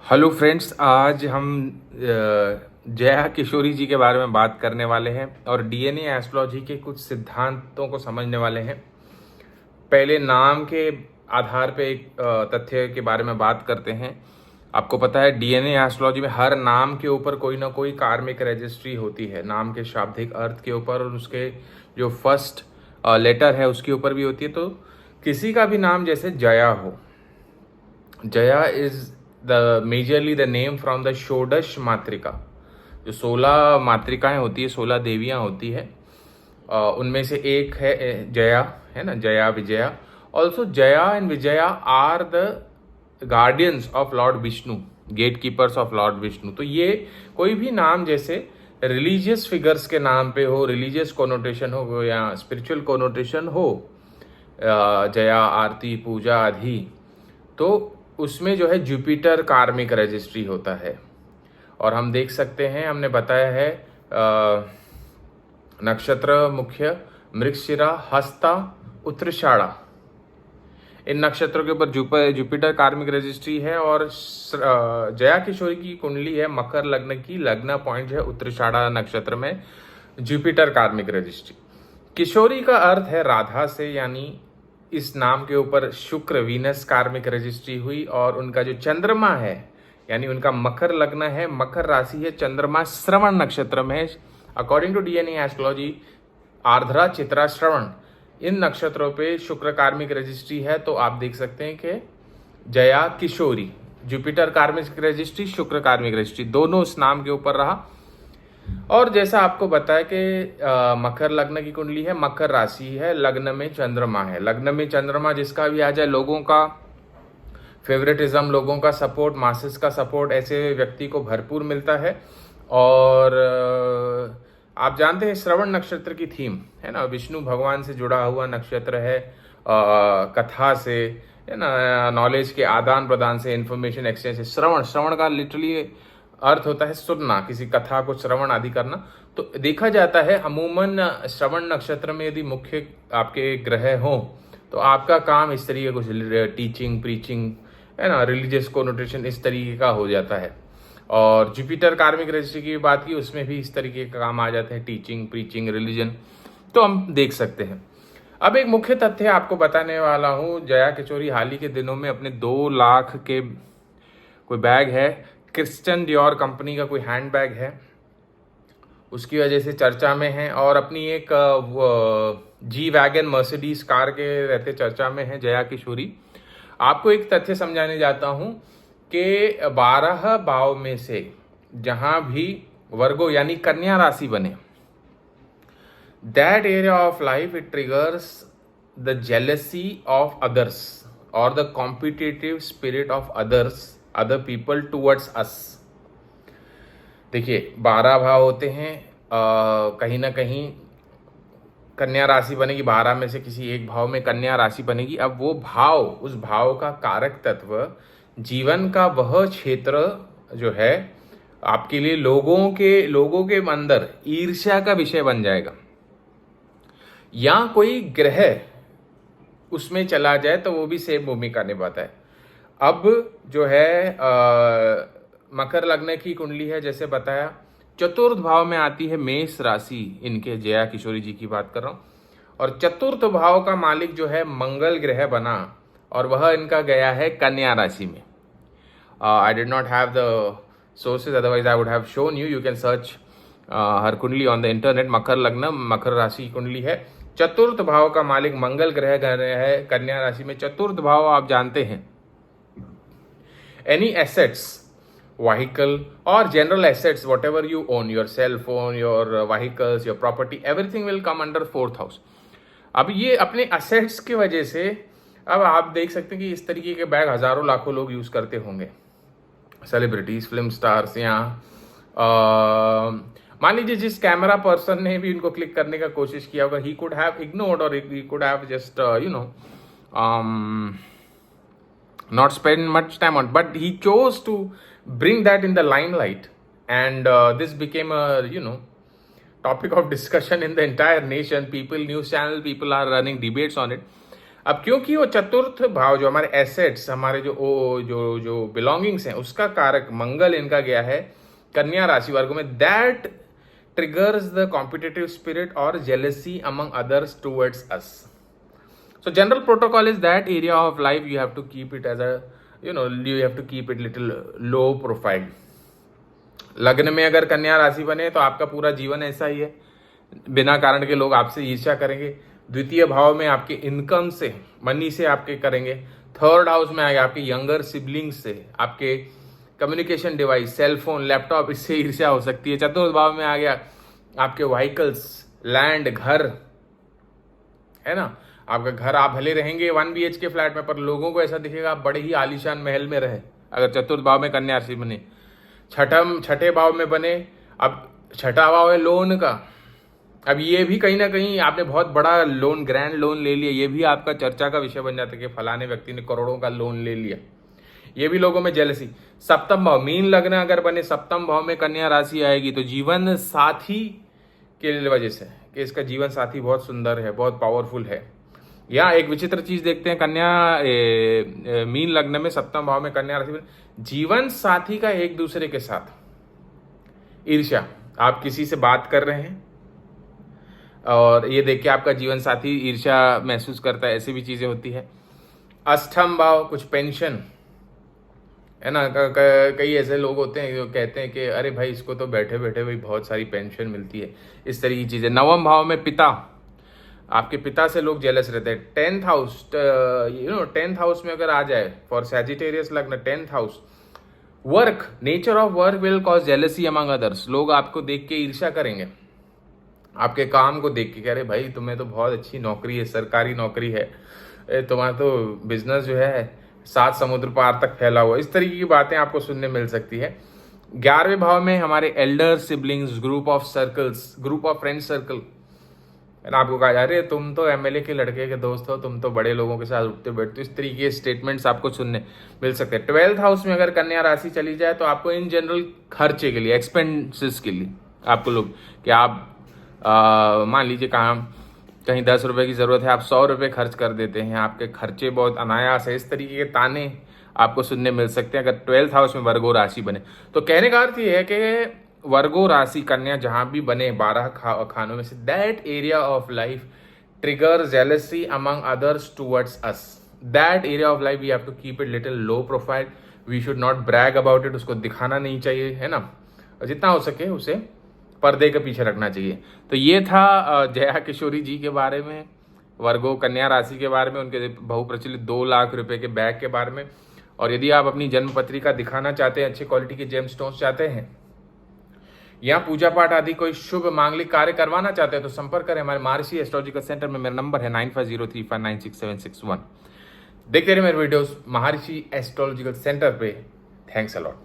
Hello friends, आज हम जया किशोरी जी के बारे में बात करने वाले हैं और डीएनए एस्ट्रोलॉजी के कुछ सिद्धांतों को समझने वाले हैं। पहले नाम के आधार पे एक तथ्य के बारे में बात करते हैं। आपको पता है डीएनए एस्ट्रोलॉजी में हर नाम के ऊपर कोई ना कोई कार्मिक रजिस्ट्री होती है। नाम के शाब्दिक अर्थ के ऊपर और उसके जो फर्स्ट लेटर है उसके ऊपर भी होती है। तो किसी का भी नाम जैसे जया हो, Jaya is the majorly the name from the षोडश मातृका। जो 16 मातृकाएं होती है, 16 देवियां होती है, उनमें से एक है जया, है ना, Jaya Vijaya. Also Jaya and Vijaya are the guardians of Lord Vishnu, gate keepers of Lord Vishnu. तो ये कोई भी नाम जैसे रिलीजियस फिगर्स के नाम पे हो, रिलीजियस कोनोटेशन हो या स्पिरिचुअल कोनोटेशन हो, जया, आरती, पूजा आदि, तो उसमें जो है जुपिटर कार्मिक रजिस्ट्री होता है। और हम देख सकते हैं, हमने बताया है नक्षत्र मुख्य मृगशिरा, हस्ता, उत्तराषाढ़ा, इन नक्षत्रों के ऊपर जुपिटर कार्मिक रजिस्ट्री है। और जया किशोरी की कुंडली है मकर लग्न की, लग्न पॉइंट है उत्तराषाढ़ा नक्षत्र में, जुपिटर कार्मिक रजिस्ट्री। किशोरी का अर्थ है राधा से, यानी इस नाम के ऊपर शुक्र वीनस कार्मिक रजिस्ट्री हुई। और उनका जो चंद्रमा है, यानी उनका मकर लग्न है, मकर राशि है, चंद्रमा श्रवण नक्षत्र में। According to DNA astrology, Ardra, Chitra, Shravan, इन नक्षत्रों पे शुक्र कार्मिक रजिस्ट्री है। तो आप देख सकते हैं कि जया किशोरी, जुपिटर कार्मिक रजिस्ट्री, शुक्र कार्मिक रजिस्ट्री, दोनों इस नाम के ऊपर रहा। और जैसा आपको बताया कि मकर लग्न की कुंडली है, मकर राशि है, लग्न में चंद्रमा है। लग्न में चंद्रमा जिसका भी आ जाए, लोगों का फेवरेटिज्म, लोगों का सपोर्ट, मासेस का सपोर्ट ऐसे व्यक्ति को भरपूर मिलता है। और आप जानते हैं श्रवण नक्षत्र की थीम है ना, विष्णु भगवान से जुड़ा हुआ नक्षत्र है, कथा से, है ना, नॉलेज के आदान प्रदान से, इंफॉर्मेशन एक्सचेंज से। श्रवण का लिटरली अर्थ होता है सुनना, किसी कथा को श्रवण आदि करना। तो देखा जाता है अमूमन श्रवण नक्षत्र में यदि मुख्य आपके ग्रह हो तो आपका काम इस तरीके कुछ टीचिंग, प्रीचिंग, है ना, रिलीजियस कोनोटेशन इस तरीके का हो जाता है। और जुपिटर कार्मिक रजिस्ट्री की बात की, उसमें भी इस तरीके का काम आ जाते हैं, टीचिंग, प्रीचिंग, रिलीजन। तो हम देख सकते हैं। अब एक मुख्य तथ्य आपको बताने वाला हूं। जया किशोरी हाल ही के दिनों में अपने 2 लाख के कोई बैग है, क्रिश्चियन डियोर कंपनी का कोई हैंड बैग है, उसकी वजह से चर्चा में है। और अपनी एक जी वैगन मर्सिडीज कार के रहते चर्चा में है जया किशोरी। आपको एक तथ्य समझाने जाता हूं कि 12 भाव में से जहां भी वर्गो यानी कन्या राशि बने, that area of life it triggers the jealousy of others और the competitive spirit of other people towards us. देखिए 12 भाव होते हैं, कहीं ना कहीं कन्या राशि बनेगी, 12 में से किसी एक भाव में कन्या राशि बनेगी। अब वो भाव, उस भाव का कारक तत्व, जीवन का वह क्षेत्र जो है आपके लिए लोगों के अंदर ईर्ष्या का विषय बन जाएगा। या कोई ग्रह उसमें चला जाए तो वो भी सेम भूमिका निभाता है। अब जो है मकर लग्न की कुंडली है, जैसे बताया, चतुर्थ भाव में आती है मेष राशि, इनके जया किशोरी जी की बात कर रहा हूं। और चतुर्थ भाव का मालिक जो है मंगल ग्रह बना, और वह इनका गया है कन्या राशि में। I did not have the sources, otherwise I would have shown you can search her कुंडली ऑन द इंटरनेट। मकर लग्न, मकर राशि कुंडली है, चतुर्थ भाव का मालिक मंगल ग्रह है कन्या राशि में। चतुर्थ भाव आप जानते हैं, any assets, vehicle or general assets, whatever you own, your cell phone, your vehicles, your property, everything will come under 4th house. अब ये अपने assets की वजह से, अब आप देख सकते हैं कि इस तरीके के बैग हजारों लाखों लोग यूज करते होंगे, सेलिब्रिटीज, फिल्म स्टार्स। यहाँ मान लीजिए जिस कैमरा पर्सन ने भी इनको क्लिक करने का कोशिश किया होगा, ही कुड हैव इग्नोर्ड और he could have just not spend much time on, but he chose to bring that in the limelight, and this became a topic of discussion in the entire nation. People, news channel people are running debates on it. अब क्योंकि वो चतुर्थ भाव जो हमारे assets, हमारे जो जो जो बिलोंगिंग्स हैं, उसका कारक मंगल इनका गया है कन्या राशि वर्ग में, that triggers the competitive spirit or jealousy among others towards us. So general protocol is that area of life you have to keep it as a, you have to keep it little low profile. लग्न में अगर कन्या राशि बने तो आपका पूरा जीवन ऐसा ही है, बिना कारण के लोग आपसे ईर्ष्या करेंगे। द्वितीय भाव में आपके इनकम से, मनी से आपके करेंगे। थर्ड हाउस में आएगा आपके यंगर सिबलिंग्स से, आपके कम्युनिकेशन डिवाइस, सेलफोन, लैपटॉप, इससे ईर्ष्या हो सकती है। चतुर्थ भाव में आ गया आपके व्हीकल्स, लैंड, घर, है ना। आपका घर, आप भले रहेंगे 1 BHK फ्लैट में, पर लोगों को ऐसा दिखेगा आप बड़े ही आलीशान महल में रहे, अगर चतुर्थ भाव में कन्या राशि बने। छठे भाव में बने, अब छठा भाव है लोन का। अब ये भी कहीं ना कहीं आपने बहुत बड़ा लोन, ग्रैंड लोन ले लिया, ये भी आपका चर्चा का विषय बन जाता है कि फलाने व्यक्ति ने करोड़ों का लोन ले लिया, ये भी लोगों में जेलसी। सप्तम भाव, मीन लग्न अगर बने, सप्तम भाव में कन्या राशि आएगी तो जीवन साथी के वजह से कि इसका जीवन साथी बहुत सुंदर है, बहुत पावरफुल है। या एक विचित्र चीज देखते हैं, मीन लग्न में सप्तम भाव में कन्या राशि में, जीवन साथी का एक दूसरे के साथ ईर्ष्या। आप किसी से बात कर रहे हैं और ये देख के आपका जीवन साथी ईर्ष्या महसूस करता है, ऐसी भी चीजें होती है। अष्टम भाव, कुछ पेंशन, है ना। कई ऐसे लोग होते हैं जो कहते हैं कि अरे भाई इसको तो बैठे बैठे भाई बहुत सारी पेंशन मिलती है, इस तरह की चीजें। नवम भाव में पिता, आपके पिता से लोग जेलस रहते हैं। 10th हाउस, 10th हाउस में अगर आ जाए फॉर सैजिटेरियस लग्न, 10th house, work, nature of work will cause jealousy among others. लोग आपको देख के ईर्ष्या करेंगे, आपके काम को देख के, अरे भाई तुम्हें तो बहुत अच्छी नौकरी है, सरकारी नौकरी है, तुम्हारा तो बिजनेस जो है 7 समुद्र पार तक फैला हुआ, इस तरीके की बातें आपको सुनने मिल सकती है। 11वें भाव में हमारे Elder siblings, group of circles, group of friend circle, आपको कहा अरे तुम तो MLA के लड़के के दोस्त हो, तुम तो बड़े लोगों के साथ उठते बैठते, इस तरीके के स्टेटमेंट्स आपको सुनने मिल सकते हैं। 12th हाउस में अगर कन्या राशि चली जाए तो आपको इन जनरल खर्चे के लिए, एक्सपेंसेस के लिए आपको लोग, कि आप मान लीजिए कहीं 10 रुपए की जरूरत है, आप 100 रुपए खर्च कर देते हैं, आपके खर्चे बहुत अनायास है, इस तरीके के ताने आपको सुनने मिल सकते हैं अगर 12th हाउस में वर्गो राशि बने। तो कहने का अर्थ ये है कि वर्गो राशि कन्या जहां भी बने 12 खानों में से, that area of life trigger jealousy among others towards us. That area of life we have to keep it little low profile, we should not brag about it, उसको दिखाना नहीं चाहिए, है ना। जितना हो सके उसे पर्दे के पीछे रखना चाहिए। तो ये था जया किशोरी जी के बारे में, वर्गो कन्या राशि के बारे में, उनके बहुप्रचलित 2 लाख रुपए के बैग के बारे में। और यदि आप अपनी जन्म पत्रिका दिखाना चाहते हैं, अच्छी क्वालिटी के जेम स्टोन्स चाहते हैं, या पूजा पाठ आदि कोई शुभ मांगलिक कार्य करवाना चाहते हैं, तो संपर्क करें हमारे महर्षि एस्ट्रोलॉजिकल सेंटर में। मेरा नंबर है 9503596761। देखते रहिए मेरे वीडियोस महर्षि एस्ट्रोलॉजिकल सेंटर पे। Thanks a lot.